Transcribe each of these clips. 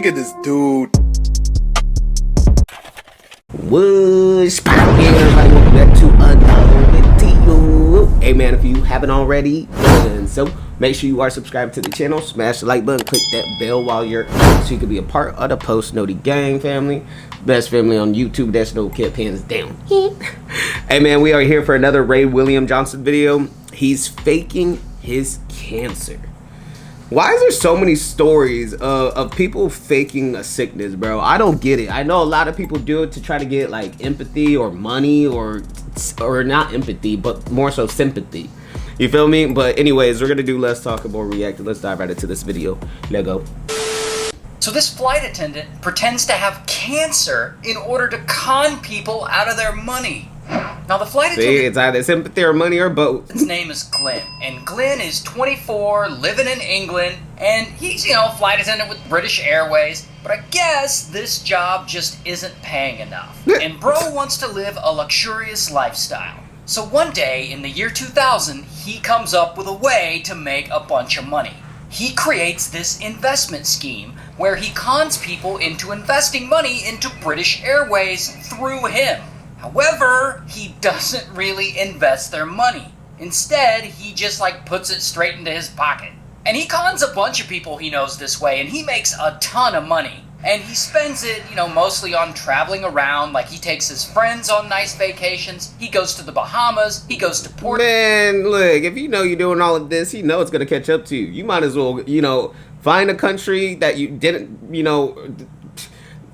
Look at this dude. What's poppin', everybody? Welcome back to another video. Hey man, if you haven't already done so, make sure you are subscribed to the channel. Smash the like button, click that bell while you're so you can be a part of the Post Noti Gang family. Best family on YouTube. That's no cap, hands down. Hey man, we are here for another Ray William Johnson video. He's faking his cancer. Why is there so many stories of people faking a sickness, bro? I don't get it. I know a lot of people do it to try to get like empathy or money or not empathy, but more so sympathy. You feel me? But anyways, we're gonna do less talk and more reacting. Let's dive right into this video. Let's go. So this flight attendant pretends to have cancer in order to con people out of their money. Now the flight attendant... See, it's either sympathy or money or both. His name is Glenn, and Glenn is 24, living in England, and he's, a flight attendant with British Airways, but I guess this job just isn't paying enough. And bro wants to live a luxurious lifestyle. So one day, in the year 2000, he comes up with a way to make a bunch of money. He creates this investment scheme where he cons people into investing money into British Airways through him. However, he doesn't really invest their money. Instead, he just puts it straight into his pocket. And he cons a bunch of people he knows this way, and he makes a ton of money. And he spends it, mostly on traveling around. Like, he takes his friends on nice vacations. He goes to the Bahamas. He goes to Puerto... Man, look, if you know you're doing all of this, you know it's going to catch up to you. You might as well, find a country that you didn't,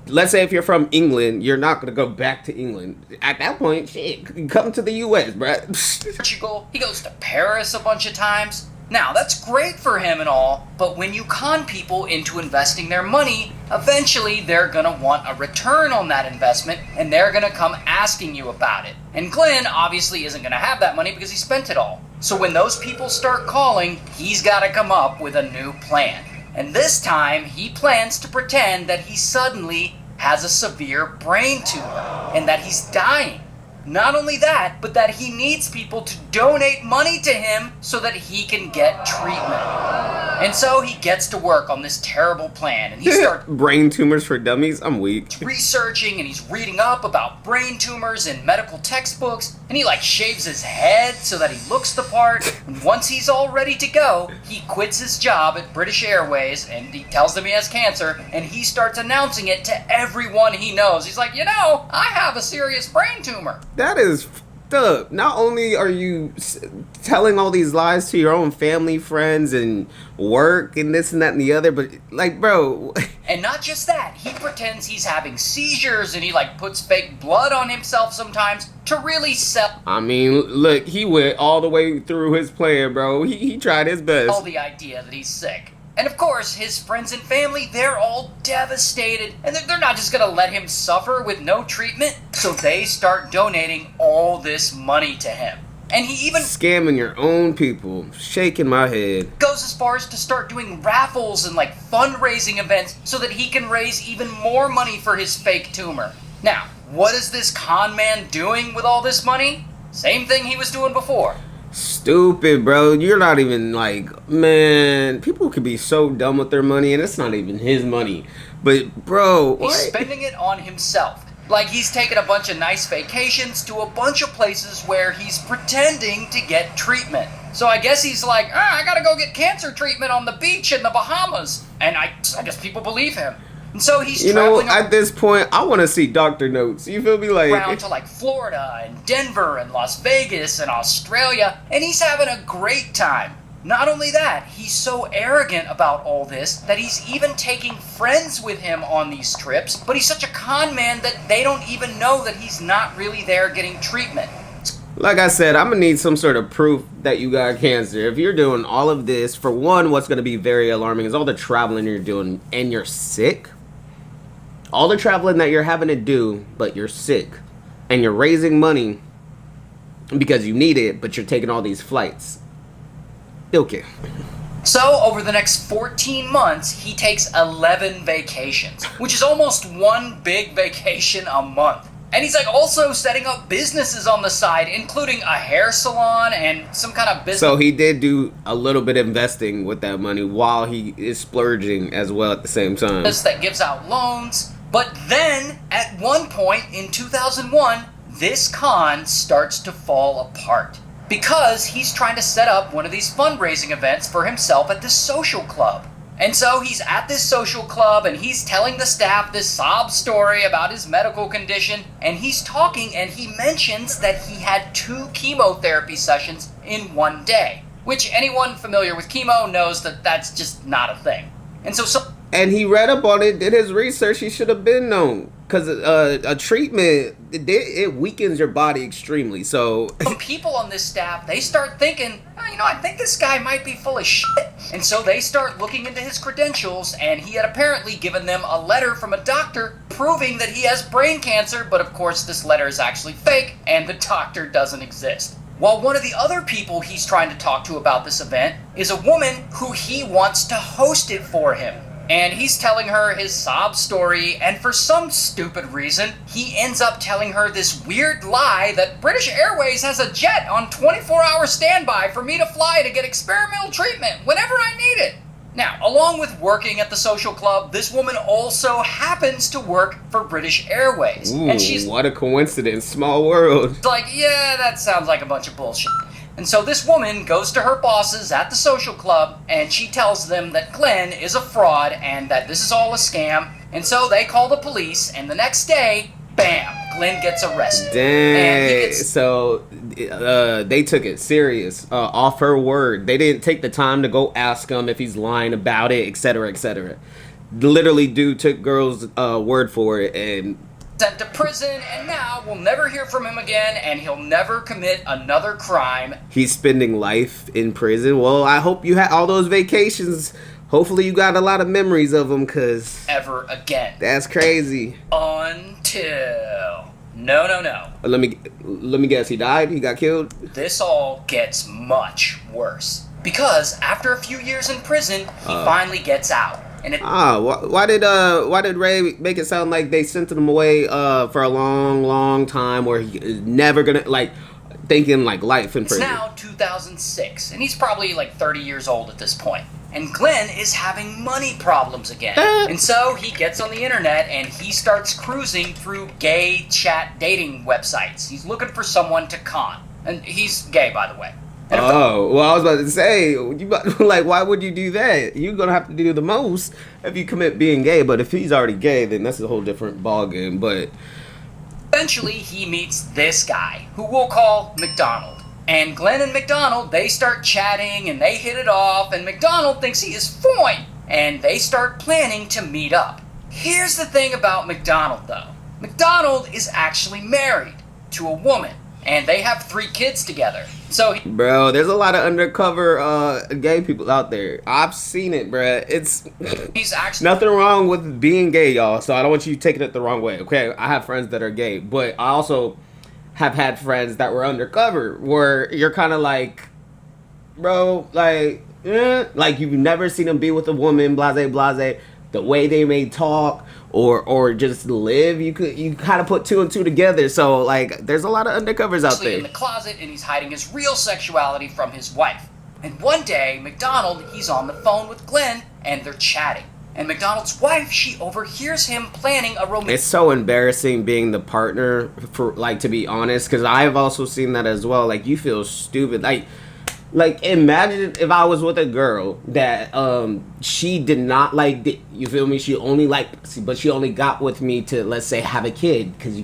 let's say if you're from England, you're not going to go back to England. At that point, shit, come to the U.S., bruh. Portugal. He goes to Paris a bunch of times. Now, that's great for him and all, but when you con people into investing their money, eventually they're going to want a return on that investment, and they're going to come asking you about it. And Glenn obviously isn't going to have that money because he spent it all. So when those people start calling, he's got to come up with a new plan. And this time, he plans to pretend that he suddenly has a severe brain tumor and that he's dying. Not only that, but that he needs people to donate money to him so that he can get treatment. And so he gets to work on this terrible plan, and he starts brain tumors for dummies. I'm weak. Researching, and he's reading up about brain tumors in medical textbooks, and he shaves his head so that he looks the part. And once he's all ready to go, he quits his job at British Airways, and he tells them he has cancer, and he starts announcing it to everyone he knows. He's like, I have a serious brain tumor. That is fucked up. Not only are you telling all these lies to your own family, friends, and work, and this and that and the other, but bro. And not just that, he pretends he's having seizures, and he puts fake blood on himself sometimes to really sell. I mean, look, he went all the way through his plan, bro. He tried his best. All the idea that he's sick. And of course, his friends and family, they're all devastated. And they're not just gonna let him suffer with no treatment. So they start donating all this money to him. And he even... Scamming your own people. Shaking my head. Goes as far as to start doing raffles and fundraising events so that he can raise even more money for his fake tumor. Now, what is this con man doing with all this money? Same thing he was doing before. Stupid, bro. You're not even man, people could be so dumb with their money, and it's not even his money. But bro, he's spending it on himself. He's taking a bunch of nice vacations to a bunch of places where he's pretending to get treatment. So I guess he's I gotta go get cancer treatment on the beach in the Bahamas. And I guess people believe him. And so he's traveling at this point, I want to see doctor notes. You feel me? Around to Florida and Denver and Las Vegas and Australia, and he's having a great time. Not only that, he's so arrogant about all this that he's even taking friends with him on these trips, but he's such a con man that they don't even know that he's not really there getting treatment. Like I said, I'm going to need some sort of proof that you got cancer. If you're doing all of this, for one, what's going to be very alarming is all the traveling you're doing and you're sick. All the traveling that you're having to do, but you're sick. And you're raising money because you need it, but you're taking all these flights. Okay. So, over the next 14 months, he takes 11 vacations, which is almost one big vacation a month. And he's like also setting up businesses on the side, including a hair salon and some kind of business. So he did do a little bit of investing with that money while he is splurging as well at the same time. That gives out loans. But then, at one point in 2001, this con starts to fall apart. Because he's trying to set up one of these fundraising events for himself at this social club. And so he's at this social club and he's telling the staff this sob story about his medical condition. And he's talking and he mentions that he had 2 chemotherapy sessions in one day. Which anyone familiar with chemo knows that that's just not a thing. And he read up on it, did his research, he should have been known. Because a treatment, it weakens your body extremely, so... Some people on this staff, they start thinking, oh, I think this guy might be full of shit. And so they start looking into his credentials, and he had apparently given them a letter from a doctor proving that he has brain cancer, but of course this letter is actually fake, and the doctor doesn't exist. While one of the other people he's trying to talk to about this event is a woman who he wants to host it for him. And he's telling her his sob story, and for some stupid reason, he ends up telling her this weird lie that British Airways has a jet on 24-hour standby for me to fly to get experimental treatment whenever I need it. Now, along with working at the social club, this woman also happens to work for British Airways. Ooh, and she's what a coincidence, small world. like, yeah, that sounds like a bunch of bullshit. And so this woman goes to her bosses at the social club and she tells them that Glenn is a fraud and that this is all a scam. And so they call the police and the next day, bam, Glenn gets arrested. Dang. So they took it serious, off her word. They didn't take the time to go ask him if he's lying about it, etc., etc. Literally, dude took girl's word for it and... sent to prison, and now we'll never hear from him again, and he'll never commit another crime. He's spending life in prison. Well, I hope you had all those vacations. Hopefully you got a lot of memories of them, because... ever again. That's crazy. Until... No. Let me guess, he died? He got killed? This all gets much worse. Because after a few years in prison, he finally gets out. And why did Ray make it sound like they sent him away for a long time, where he is never gonna, like, thinking like life in prison? It's now 2006, and he's probably like 30 years old at this point. And Glenn is having money problems again. And so he gets on the internet and he starts cruising through gay chat dating websites. He's looking for someone to con. And he's gay, by the way. Oh, well, I was about to say, like, why would you do that? You're going to have to do the most if you commit being gay, but if he's already gay, then that's a whole different ballgame, but... Eventually, he meets this guy, who we'll call McDonald. And Glenn and McDonald, they start chatting, and they hit it off, and McDonald thinks he is fine, and they start planning to meet up. Here's the thing about McDonald, though. McDonald is actually married to a woman, and they have 3 kids together. So bro, there's a lot of undercover gay people out there. I've seen it, bro. He's actually nothing wrong with being gay, y'all. So I don't want you taking it the wrong way. Okay, I have friends that are gay, but I also have had friends that were undercover, where you're kind of like, bro, like you've never seen them be with a woman, blase. The way they may talk or just live, you kind of put 2 and 2 together. So like, there's a lot of undercovers out there. In the closet, and he's hiding his real sexuality from his wife. And one day, McDonald, he's on the phone with Glenn, and they're chatting. And McDonald's wife, she overhears him planning a romantic... It's so embarrassing being the partner, for, like, to be honest, because I've also seen that as well. Like, you feel stupid. Like, imagine if I was with a girl that she did not like, you feel me? She only liked, but she only got with me to, let's say, have a kid, because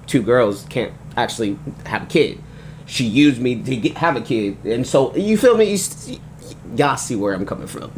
2 girls can't actually have a kid. She used me to have a kid, and so, you feel me? Y'all see where I'm coming from.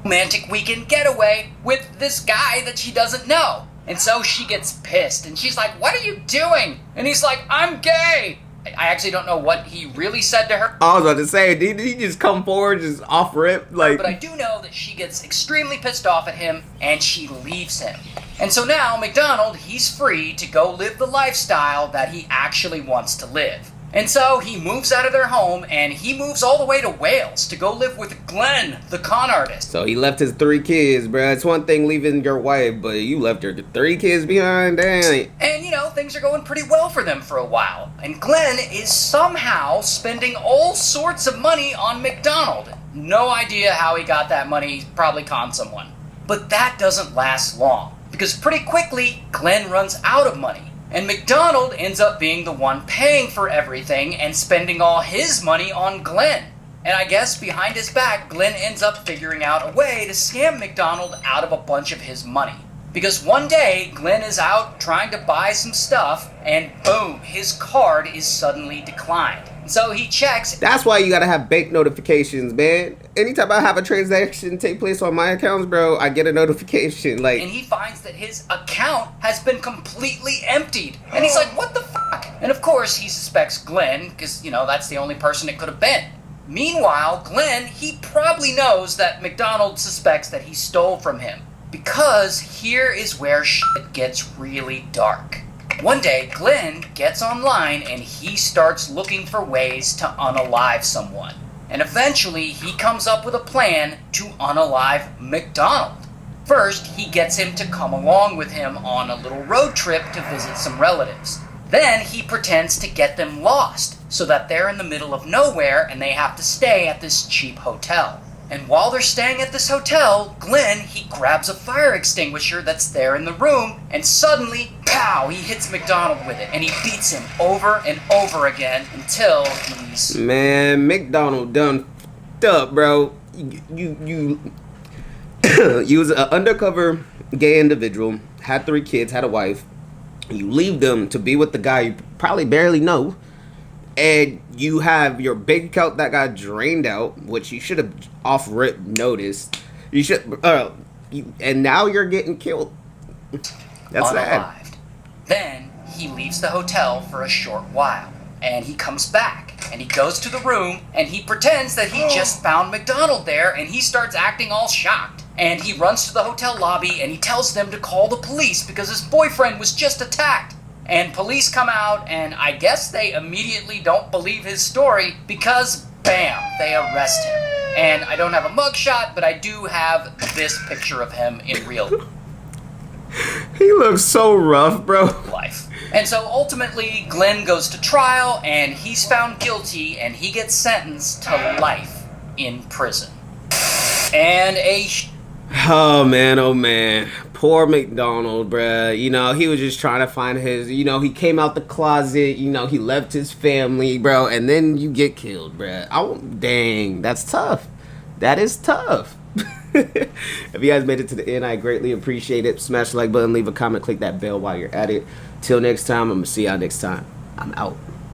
Romantic weekend getaway with this guy that she doesn't know. And so she gets pissed, and she's like, "What are you doing?" And he's like, "I'm gay." I actually don't know what he really said to her. I was about to say, did he just come forward, just off rip? Like, but I do know that she gets extremely pissed off at him, and she leaves him. And so now McDonald, he's free to go live the lifestyle that he actually wants to live. And so he moves out of their home, and he moves all the way to Wales to go live with Glenn, the con artist. So he left his 3 kids, bruh. It's one thing leaving your wife, but you left your 3 kids behind, damn. And, things are going pretty well for them for a while, and Glenn is somehow spending all sorts of money on McDonald. No idea how he got that money, he probably conned someone. But that doesn't last long, because pretty quickly, Glenn runs out of money, and McDonald ends up being the one paying for everything and spending all his money on Glenn. And I guess behind his back, Glenn ends up figuring out a way to scam McDonald out of a bunch of his money. Because one day, Glenn is out trying to buy some stuff, and boom, his card is suddenly declined. So he checks. That's why you gotta have bank notifications, man. Anytime I have a transaction take place on my accounts, bro, I get a notification. Like, and he finds that his account has been completely emptied. And he's like, what the fuck? And of course, he suspects Glenn, because, that's the only person it could have been. Meanwhile, Glenn, he probably knows that McDonald suspects that he stole from him. Because here is where shit gets really dark. One day, Glenn gets online and he starts looking for ways to unalive someone. And eventually, he comes up with a plan to unalive McDonald. First, he gets him to come along with him on a little road trip to visit some relatives. Then he pretends to get them lost, so that they're in the middle of nowhere and they have to stay at this cheap hotel. And while they're staying at this hotel, Glenn, he grabs a fire extinguisher that's there in the room, and suddenly, pow, he hits McDonald with it, and he beats him over and over again until he's... Man, McDonald done f***ed up, bro. You was an undercover gay individual, had 3 kids, had a wife. You leave them to be with the guy you probably barely know. And you have your bank account that got drained out, which you should have off rip noticed. You should, and now you're getting killed. That's unalived. sad. Then he leaves the hotel for a short while, and he comes back, and he goes to the room, and he pretends that he just found McDonald there, and he starts acting all shocked. And he runs to the hotel lobby, and he tells them to call the police because his boyfriend was just attacked. And police come out, and I guess they immediately don't believe his story because, bam, they arrest him. And I don't have a mugshot, but I do have this picture of him in real He looks so rough, bro. life. And so ultimately, Glenn goes to trial, and he's found guilty, and he gets sentenced to life in prison. And Oh man, poor McDonald, bruh. He was just trying to find his, he came out the closet, he left his family, bro, and then you get killed, bruh. Dang, that's tough. That is tough. If you guys made it to the end, I greatly appreciate it. Smash the like button, leave a comment, click that bell while you're at it. Till next time, I'm gonna see y'all next time. I'm out.